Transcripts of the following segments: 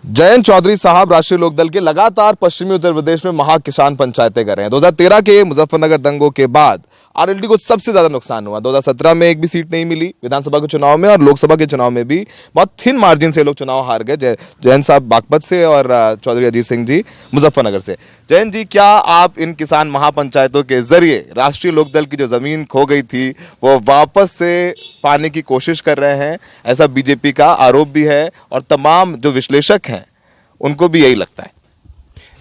जयंत चौधरी साहब राष्ट्रीय लोकदल के लगातार पश्चिमी उत्तर प्रदेश में महा किसान पंचायतें कर रहे हैं। 2013 के मुजफ्फरनगर दंगों के बाद आरएलडी को सबसे ज्यादा नुकसान हुआ। 2017 में एक भी सीट नहीं मिली विधानसभा के चुनाव में, और लोकसभा के चुनाव में भी बहुत थिन मार्जिन से लोग चुनाव हार गए। जयंत साहब बागपत से और चौधरी अजीत सिंह जी मुजफ्फरनगर से। जयंत जी, क्या आप इन किसान महापंचायतों के जरिए राष्ट्रीय लोकदल की जो जमीन खो गई थी वो वापस से पाने की कोशिश कर रहे हैं? ऐसा बीजेपी का आरोप भी है और तमाम जो विश्लेषक हैं उनको भी यही लगता है।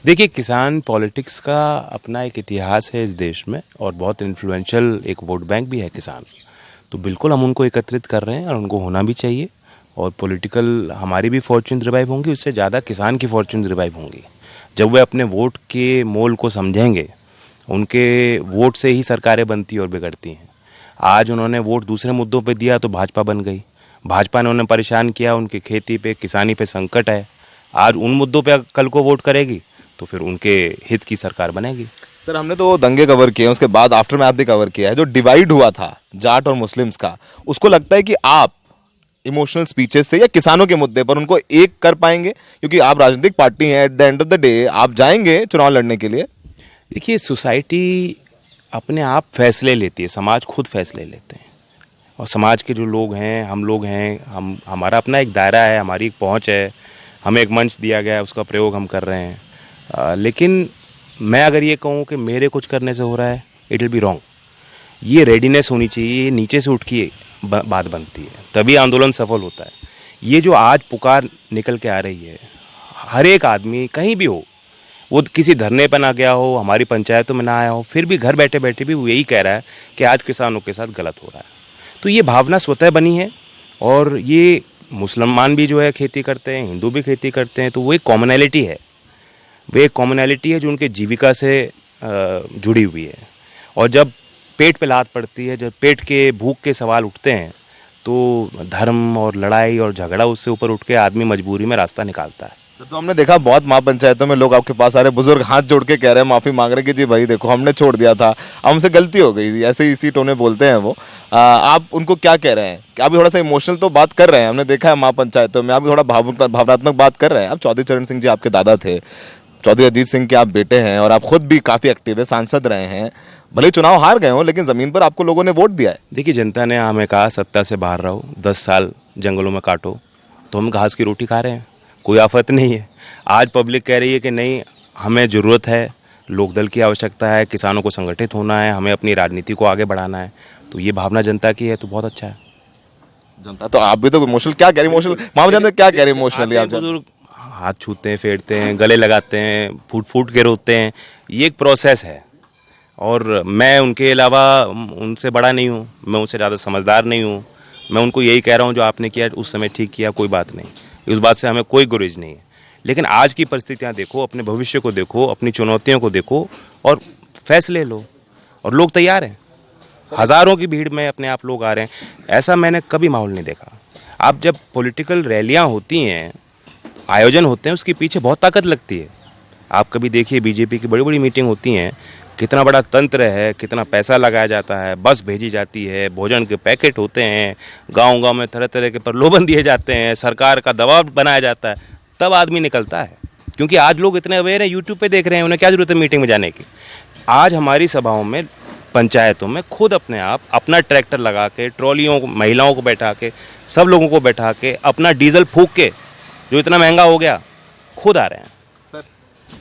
देखिए, किसान पॉलिटिक्स का अपना एक इतिहास है इस देश में और बहुत इन्फ्लुएंशियल एक वोट बैंक भी है किसान। तो बिल्कुल हम उनको एकत्रित कर रहे हैं और उनको होना भी चाहिए। और पॉलिटिकल हमारी भी फॉर्च्यून रिवाइव होंगी, उससे ज़्यादा किसान की फॉर्च्यून रिवाइव होंगी जब वे अपने वोट के मोल को समझेंगे। उनके वोट से ही सरकारें बनती और बिगड़ती हैं। आज उन्होंने वोट दूसरे मुद्दों पर दिया तो भाजपा बन गई। भाजपा ने उन्हें परेशान किया, उनकी खेती पे किसानी पे संकट है। आज उन मुद्दों पे कल को वोट करेगी तो फिर उनके हित की सरकार बनेगी। सर, हमने तो दंगे कवर किए, उसके बाद आफ्टर मैथ भी कवर किया है। जो डिवाइड हुआ था जाट और मुस्लिम्स का, उसको लगता है कि आप इमोशनल स्पीचेस से या किसानों के मुद्दे पर उनको एक कर पाएंगे? क्योंकि आप राजनीतिक पार्टी हैं, at the end of the day आप जाएंगे चुनाव लड़ने के लिए। देखिए, सोसाइटी अपने आप फैसले लेती है, समाज खुद फैसले लेते हैं। और समाज के जो लोग हैं, हम लोग हैं, हमारा अपना एक दायरा है, हमारी एक पहुँच है, हमें एक मंच दिया गया है, उसका प्रयोग हम कर रहे हैं। लेकिन मैं अगर ये कहूँ कि मेरे कुछ करने से हो रहा है, इट विल बी रॉन्ग। ये रेडीनेस होनी चाहिए, ये नीचे से उठ के बात बनती है, तभी आंदोलन सफल होता है। ये जो आज पुकार निकल के आ रही है, हर एक आदमी कहीं भी हो, वो किसी धरने पर ना गया हो, हमारी पंचायतों में ना आया हो, फिर भी घर बैठे बैठे भी वो यही कह रहा है कि आज किसानों के साथ गलत हो रहा है। तो ये भावना स्वतः बनी है। और ये मुसलमान भी जो है खेती करते हैं, हिंदू भी खेती करते हैं, तो वो एक कॉमनैलिटी है। वो एक कॉमनैलिटी है जो उनके जीविका से जुड़ी हुई है। और जब पेट पे लात पड़ती है, जब पेट के भूख के सवाल उठते हैं, तो धर्म और लड़ाई और झगड़ा उससे ऊपर उठ के आदमी मजबूरी में रास्ता निकालता है। तो हमने देखा बहुत महापंचायतों में लोग आपके पास आ रहे, बुजुर्ग हाथ जोड़ के कह रहे हैं, माफी मांग रहे हैं कि जी भाई देखो हमने छोड़ दिया था, हमसे गलती हो गई थी, ऐसे इसी टोन में बोलते हैं वो। आप उनको क्या कह रहे हैं? क्या अभी थोड़ा सा इमोशनल तो बात कर रहे हैं, हमने देखा है महापंचायतों में, आप थोड़ा भावनात्मक बात कर रहे हैं। आप चौधरी चरण सिंह जी आपके दादा थे, चौधरी अजीत सिंह के आप बेटे हैं, और आप खुद भी काफी एक्टिव है, सांसद रहे हैं। भले चुनाव हार गए हो लेकिन जमीन पर आपको लोगों ने वोट दिया है। देखिए, जनता ने हमें कहा सत्ता से बाहर रहो, 10 साल जंगलों में काटो, तो हम घास की रोटी खा रहे हैं, कोई आफत नहीं है। आज पब्लिक कह रही है कि नहीं, हमें ज़रूरत है, लोकदल की आवश्यकता है, किसानों को संगठित होना है, हमें अपनी राजनीति को आगे बढ़ाना है। तो ये भावना जनता की है, तो बहुत अच्छा है। जनता तो आप भी तो इमोशनल क्या कह रही, इमोशनल मामा जानते क्या कह रहे हैं इमोशनली? आप बुजुर्ग हाथ छूते हैं, फेरते हैं, गले लगाते हैं, फूट फूट के रोते हैं। ये एक प्रोसेस है। और मैं उनके अलावा उनसे बड़ा नहीं हूँ, मैं उनसे ज़्यादा समझदार नहीं हूँ। मैं उनको यही कह रहा हूँ, जो आपने किया उस समय ठीक किया, कोई बात नहीं, उस बात से हमें कोई गुरेज नहीं है। लेकिन आज की परिस्थितियाँ देखो, अपने भविष्य को देखो, अपनी चुनौतियों को देखो और फैसले लो। और लोग तैयार हैं, हज़ारों की भीड़ में अपने आप लोग आ रहे हैं। ऐसा मैंने कभी माहौल नहीं देखा। आप जब पॉलिटिकल रैलियाँ होती हैं, आयोजन होते हैं, उसके पीछे बहुत ताकत लगती है। आप कभी देखिए, बीजेपी की बड़ी बड़ी मीटिंग होती हैं, कितना बड़ा तंत्र है, कितना पैसा लगाया जाता है, बस भेजी जाती है, भोजन के पैकेट होते हैं, गांव-गांव में तरह तरह के प्रलोभन दिए जाते हैं, सरकार का दबाव बनाया जाता है, तब आदमी निकलता है। क्योंकि आज लोग इतने अवेयर हैं, यूट्यूब पे देख रहे हैं, उन्हें क्या जरूरत है मीटिंग में जाने की। आज हमारी सभाओं में, पंचायतों में खुद अपने आप अपना ट्रैक्टर लगा के, ट्रॉलियों को, महिलाओं को बैठा के, सब लोगों को बैठा के, अपना डीजल फूंक के, जो इतना महंगा हो गया, खुद आ रहे हैं। सर,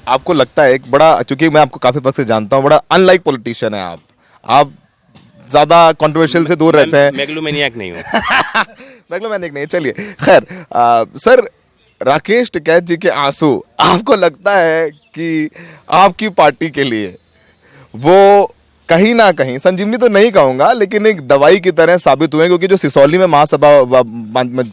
आपको लगता है एक बड़ा, क्योंकि मैं आपको काफी वक्त से जानता हूँ, बड़ा अनलाइक पॉलिटिशियन है आप ज्यादा कंट्रोवर्शियल से दूर रहते हैं। मेगलोमैनियक नहीं हूँ। मेगलोमैनिक नहीं, चलिए खैर। सर, राकेश टिकैत जी के आंसू, आपको लगता है कि आपकी पार्टी के लिए वो कहीं ना कहीं, संजीवनी तो नहीं कहूंगा, लेकिन एक दवाई की तरह साबित हुए? क्योंकि जो सिसौली में महासभा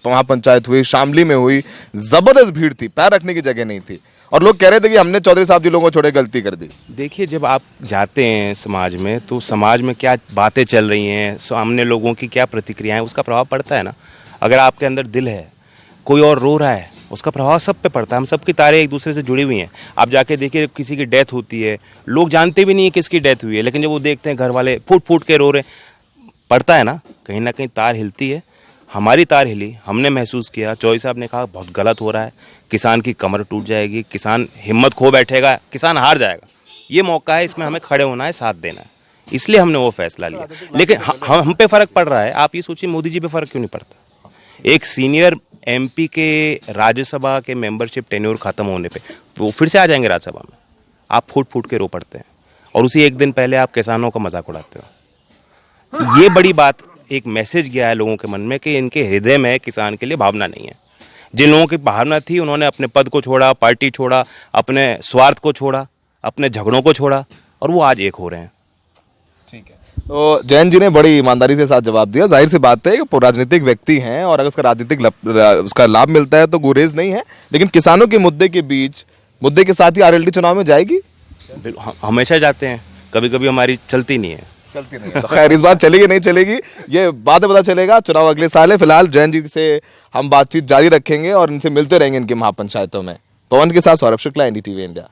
महापंचायत हुई, शामली में हुई, जबरदस्त भीड़ थी, पैर रखने की जगह नहीं थी, और लोग कह रहे थे कि हमने चौधरी साहब जी लोगों को छोड़े गलती कर दी। देखिए, जब आप जाते हैं समाज में, तो समाज में क्या बातें चल रही हैं, सामने लोगों की क्या प्रतिक्रियाएं, उसका प्रभाव पड़ता है ना। अगर आपके अंदर दिल है, कोई और रो रहा है, उसका प्रभाव सब पे पड़ता है। हम सबकी तारें एक दूसरे से जुड़ी हुई हैं। आप जाके देखिए, किसी की डेथ होती है, लोग जानते भी नहीं है किसकी डेथ हुई है, लेकिन जब वो देखते हैं घर वाले फूट फूट के रो रहे, पड़ता है ना, कहीं तार हिलती है। हमारी तार हिली, हमने महसूस किया, चौधरी साहब ने कहा बहुत गलत हो रहा है, किसान की कमर टूट जाएगी, किसान हिम्मत खो बैठेगा, किसान हार जाएगा। ये मौका है, इसमें हमें खड़े होना है, साथ देना है, इसलिए हमने वो फैसला लिया। लेकिन हम पे फर्क पड़ रहा है। आप ये सोचिए मोदी जी पे फर्क क्यों नहीं पड़ता? एक सीनियर एमपी के राज्यसभा के मेंबरशिप टेन्योर खत्म होने पे वो फिर से आ जाएंगे राज्यसभा में, आप फूट फूट के रो पड़ते हैं, और उसी एक दिन पहले आप किसानों का मजाक उड़ाते हो। ये बड़ी बात, एक मैसेज गया है लोगों के मन में कि इनके हृदय में किसान के लिए भावना नहीं है। जिन लोगों की भावना थी उन्होंने अपने पद को छोड़ा, पार्टी छोड़ा, अपने स्वार्थ को छोड़ा, अपने झगड़ों को छोड़ा, और वो आज एक हो रहे हैं। ठीक है। तो जैन जी ने बड़ी ईमानदारी से साथ जवाब दिया। जाहिर सी बात है कि वो राजनीतिक व्यक्ति हैं और अगर उसका उसका लाभ मिलता है तो गुरेज नहीं है, लेकिन किसानों के मुद्दे के साथ ही आरएलडी चुनाव में जाएगी। हमेशा जाते हैं, कभी कभी हमारी चलती नहीं है। चलती नहीं है तो खैर इस बार चलेगी नहीं चलेगी ये बाद में पता चलेगा, चुनाव अगले साल है। फिलहाल जैन जी से हम बातचीत जारी रखेंगे और इनसे मिलते रहेंगे इनकी महापंचायतों में। पवन के साथ सौरभ शुक्ला, एनडीटीवी इंडिया।